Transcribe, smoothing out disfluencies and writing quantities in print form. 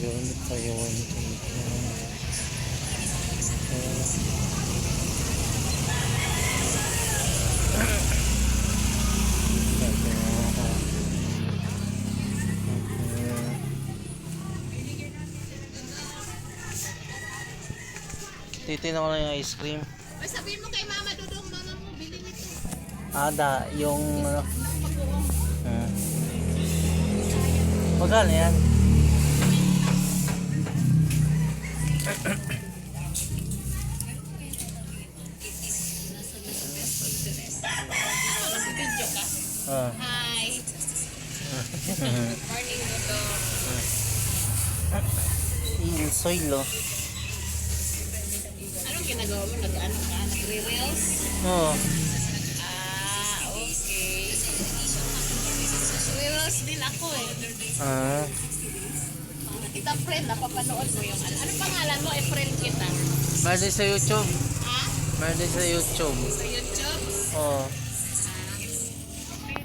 Yun, Taiwan. Titignan ko lang yung ice cream. Ay, sabihin mo kay Mama Dudong, mama mo, bili nito. Ada, yung ano. Magkano yan? Nag-video ka? Hi. Good morning, Dudong. Soylo. Anong ginagawa mo? Nag-ano ka? Nagre-reels? Oo. Okay. Reels din ako eh. Kita friend, napapanood mo yung ano. Ano pangalan mo? I-friend kita. Meron din sa YouTube. Ha? Meron din sa YouTube. Sa YouTube? Oo.